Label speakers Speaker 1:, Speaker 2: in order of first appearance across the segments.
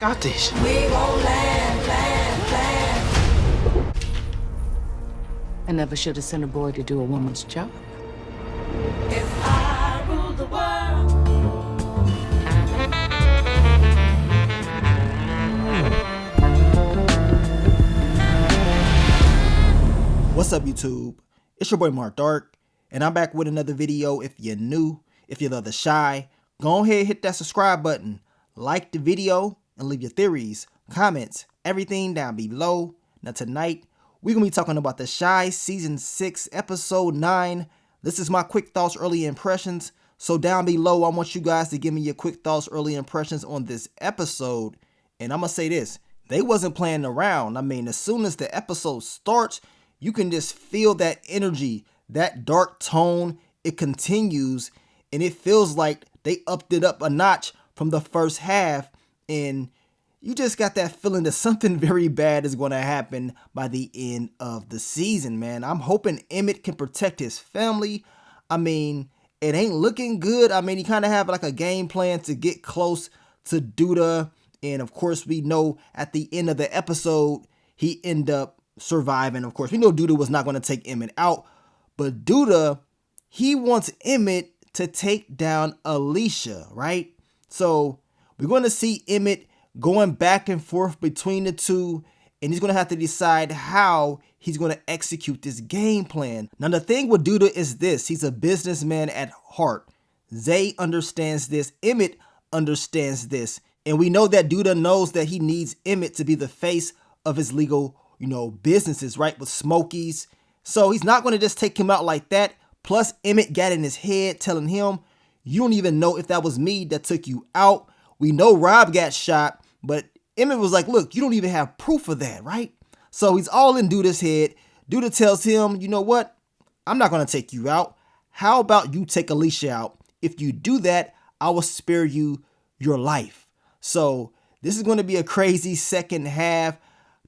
Speaker 1: Got this.
Speaker 2: We won't land.
Speaker 3: I never should have sent a boy to do a woman's job.
Speaker 2: If I rule the world.
Speaker 1: What's up, YouTube? It's your boy Mark Dark, and I'm back with another video. If you're new, if you love the shy, go ahead and hit that subscribe button, like the video, and leave your theories, comments, everything down below. Now tonight, we're going to be talking about The Shy Season 6, Episode 9. This is my quick thoughts, early impressions. So down below, I want you guys to give me your quick thoughts, early impressions on this episode. And I'm going to say this, they wasn't playing around. I mean, as soon as the episode starts, you can just feel that energy, that dark tone. It continues, and it feels like they upped it up a notch from the first half. And you just got that feeling that something very bad is going to happen by the end of the season, man. I'm hoping Emmett can protect his family. I mean, it ain't looking good. I mean, he kind of have like a game plan to get close to Douda. And of course, we know at the end of the episode, he end up surviving. Of course, we know Douda was not going to take Emmett out. But Douda, he wants Emmett to take down Alicia, right? So we're going to see Emmett going back and forth between the two, and he's going to have to decide how he's going to execute this game plan. Now, the thing with Douda is this. He's a businessman at heart. Zay understands this. Emmett understands this. And we know that Douda knows that he needs Emmett to be the face of his legal, businesses, right? With Smokies. So he's not going to just take him out like that. Plus, Emmett got in his head telling him, you don't even know if that was me that took you out. We know Rob got shot, but Emmett was like, look, you don't even have proof of that, right? So he's all in Douda's head. Douda tells him, you know what? I'm not going to take you out. How about you take Alicia out? If you do that, I will spare you your life. So this is going to be a crazy second half.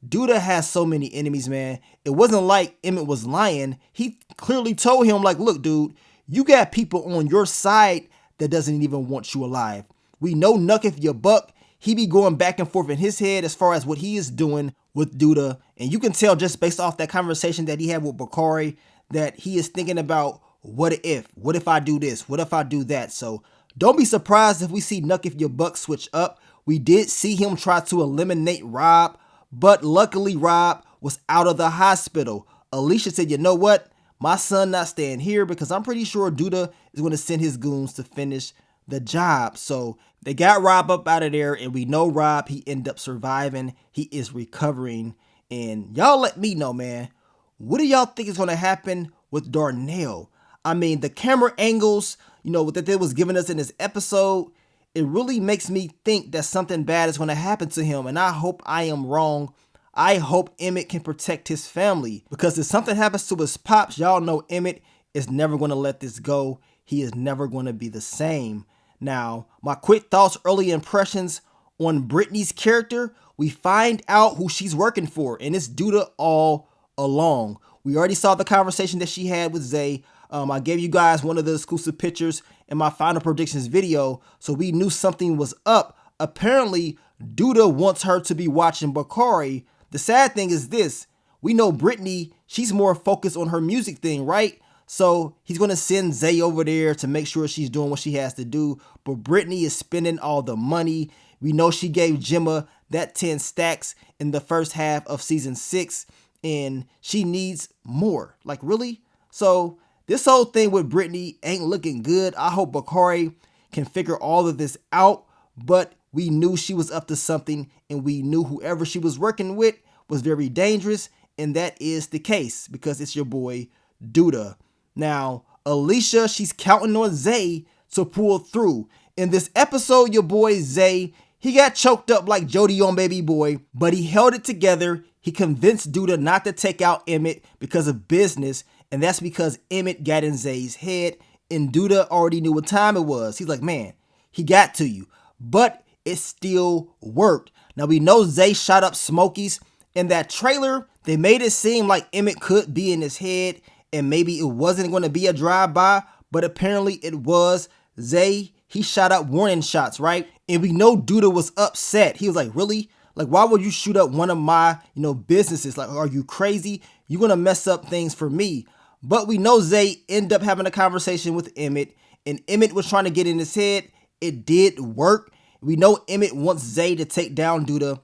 Speaker 1: Douda has so many enemies, man. It wasn't like Emmett was lying. He clearly told him, like, look, dude, you got people on your side that doesn't even want you alive. We know Nuck if you buck. He be going back and forth in his head as far as what he is doing with Douda. And you can tell just based off that conversation that he had with Bakari that he is thinking about what if I do this? What if I do that? So don't be surprised if we see Nuck if you buck switch up. We did see him try to eliminate Rob, but luckily Rob was out of the hospital. Alicia said, you know what? My son not staying here because I'm pretty sure Douda is going to send his goons to finish the job. So they got Rob up out of there, and we know Rob, he ended up surviving. He is recovering. And y'all let me know, man, what do y'all think is going to happen with Darnell? I mean, the camera angles, that they was giving us in this episode, it really makes me think that something bad is going to happen to him. And I hope I am wrong. I hope Emmett can protect his family, because if something happens to his pops, y'all know Emmett is never going to let this go. He is never going to be the same. Now, my quick thoughts, early impressions on Britney's character. We find out who she's working for, and it's Douda all along. We already saw the conversation that she had with Zay. I gave you guys one of the exclusive pictures in my final predictions video, so we knew something was up. Apparently, Douda wants her to be watching Bakari. The sad thing is this. We know Britney, she's more focused on her music thing, right? So he's going to send Zay over there to make sure she's doing what she has to do. But Britney is spending all the money. We know she gave Gemma that 10 stacks in the first half of season 6. And she needs more. Like, really? So this whole thing with Britney ain't looking good. I hope Bakari can figure all of this out. But we knew she was up to something. And we knew whoever she was working with was very dangerous. And that is the case because it's your boy Douda. Now, Alicia, she's counting on Zay to pull through. In this episode, your boy Zay, he got choked up like Jody on Baby Boy, but he held it together. He convinced Douda not to take out Emmett because of business, and that's because Emmett got in Zay's head, and Douda already knew what time it was. He's like, man, he got to you, but it still worked. Now, we know Zay shot up Smokies. In that trailer, they made it seem like Emmett could be in his head, and maybe it wasn't going to be a drive-by, but apparently it was. Zay, he shot up warning shots, right? And we know Douda was upset. He was like, really? Like, why would you shoot up one of my, businesses? Like, are you crazy? You're going to mess up things for me. But we know Zay ended up having a conversation with Emmett, and Emmett was trying to get in his head. It did work. We know Emmett wants Zay to take down Douda,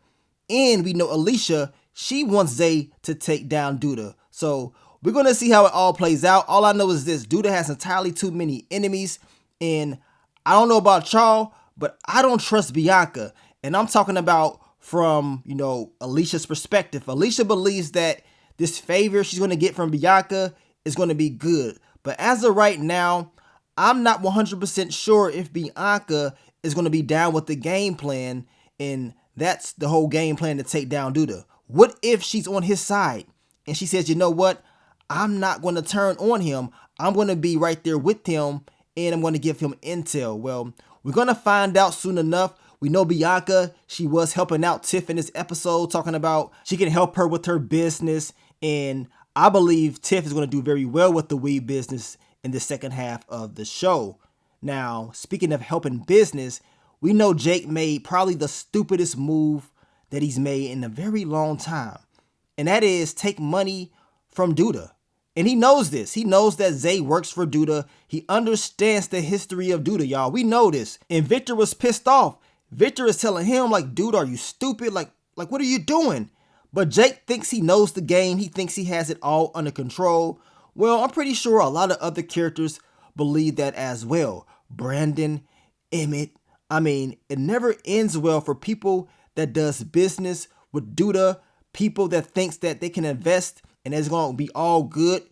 Speaker 1: and we know Alicia, she wants Zay to take down Douda. So we're going to see how it all plays out. All I know is this: Douda has entirely too many enemies, and I don't know about y'all, but I don't trust Bianca. And I'm talking about from, Alicia's perspective. Alicia believes that this favor she's going to get from Bianca is going to be good. But as of right now, I'm not 100% sure if Bianca is going to be down with the game plan, and that's the whole game plan to take down Douda. What if she's on his side and she says, you know what? I'm not going to turn on him. I'm going to be right there with him, and I'm going to give him intel. Well, we're going to find out soon enough. We know Bianca, she was helping out Tiff in this episode, talking about she can help her with her business. And I believe Tiff is going to do very well with the weed business in the second half of the show. Now, speaking of helping business, we know Jake made probably the stupidest move that he's made in a very long time. And that is take money from Douda. And he knows this. He knows that Zay works for Douda. He understands the history of Douda, y'all. We know this. And Victor was pissed off. Victor is telling him, like, dude, are you stupid? Like, what are you doing? But Jake thinks he knows the game. He thinks he has it all under control. Well, I'm pretty sure a lot of other characters believe that as well. Brandon, Emmett. I mean, it never ends well for people that does business with Douda, people that thinks that they can invest and it's going to be all good.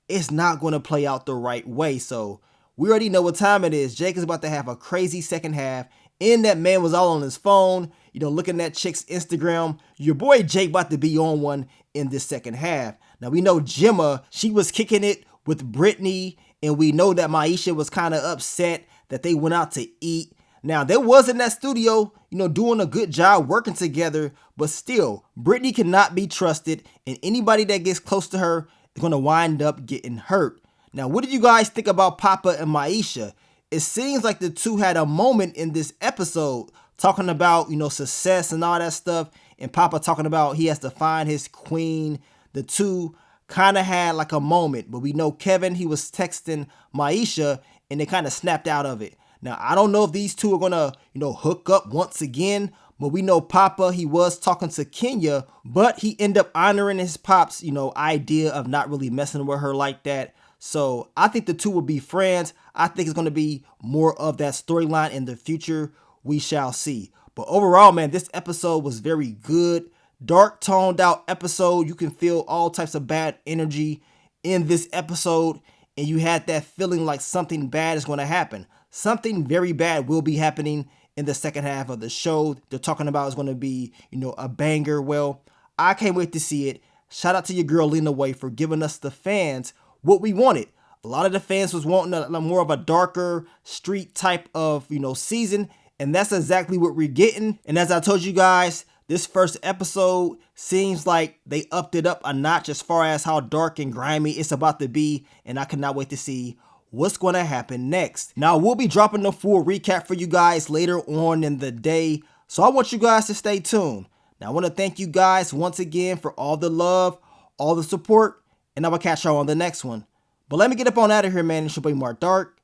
Speaker 1: It's not going to play out the right way. So we already know what time it is. Jake is about to have a crazy second half. And that man was all on his phone, looking at chick's Instagram. Your boy Jake about to be on one in this second half. Now, we know Gemma, she was kicking it with Britney. And we know that Maisha was kind of upset that they went out to eat. Now, they was in that studio, doing a good job working together. But still, Britney cannot be trusted. And anybody that gets close to her is going to wind up getting hurt. Now, what do you guys think about Papa and Maisha? It seems like the two had a moment in this episode talking about, success and all that stuff. And Papa talking about he has to find his queen. The two kind of had like a moment. But we know Kevin, he was texting Maisha and they kind of snapped out of it. Now, I don't know if these two are going to, hook up once again. But we know Papa, he was talking to Kenya. But he ended up honoring his pop's, idea of not really messing with her like that. So I think the two will be friends. I think it's going to be more of that storyline in the future. We shall see. But overall, man, this episode was very good. Dark toned out episode. You can feel all types of bad energy in this episode. And you had that feeling like something bad is going to happen. Something very bad will be happening in the second half of the show. They're talking about is going to be, a banger. Well, I can't wait to see it. Shout out to your girl Lena Waithe for giving us the fans what we wanted. A lot of the fans was wanting a more of a darker street type of, season. And that's exactly what we're getting. And as I told you guys, this first episode seems like they upped it up a notch as far as how dark and grimy it's about to be. And I cannot wait to see what's going to happen next. Now, we'll be dropping the full recap for you guys later on in the day. So I want you guys to stay tuned. Now, I want to thank you guys once again for all the love, all the support. And I will catch y'all on the next one. But let me get up on out of here, man. It's your boy Mark Dark.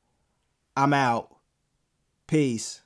Speaker 1: I'm out. Peace.